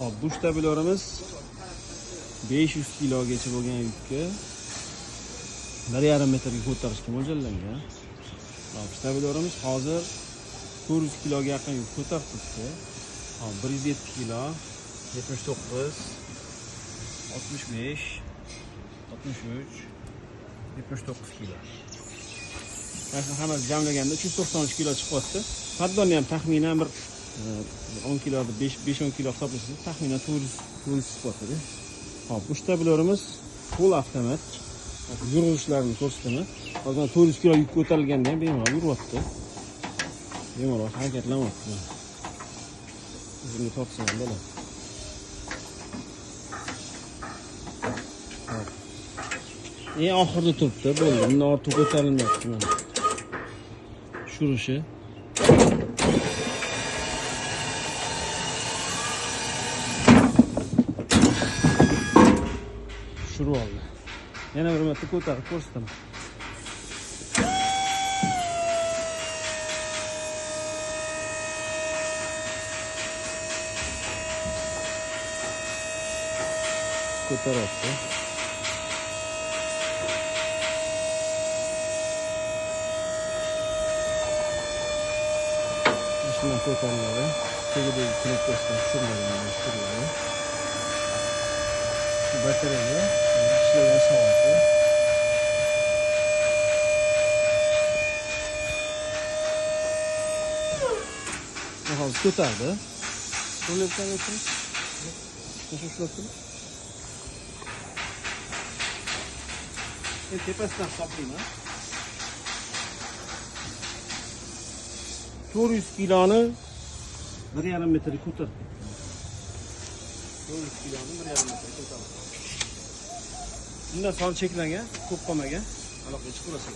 Hop, bu shtabilyorimiz 500 kilogacha bo'lgan yukka 1,5 metrga ko'tarishga mo'ljallangan. Hop, shtabilyorimiz hozir 400 kiloga yaqin yuk ko'tarib turibdi. Hop, 107 kilo, 79, 65, 63, 79 kilo. Mana hammasi jamlaganda 393 kilo chiqyapti. Paddonni ham taxminan bir 10 kilo, 5-10 kilo hisoblasangiz taxminan 400 chiqyapti. Hop, bu shtabilyorimiz full avtomat. Yurg'ishlarini ko'rsataman. Hozir 400 kilo yuk ko'tarilganda ham bemalol yuryapti. Bemalol harakatlanyapti. O'zimga tortsam ham bo'ladi. Eng oxirida turibdi, bo'ldi. Bundan ortiq ko'tarilmayapti mana. Shurishi. Shuru oldi. Yana bir marta ko'tarib ko'rsataman. Ko'taryapti. Shundan ko'tariladi. Tegidagi knopkasidan tushiriladi. Batareya ishlagan soati. Hozir ko'tardi. Qo'ldan o'tib. Qo'shib turib. Tepasidan hisoblayman. 400 kiloni 1,5 metrga ko'tardi. 400 kiloni 1,5 metrga ko'tardi. Bundan son cheklangan, ko'p qolmagan. Aloqa chiqib olasiz.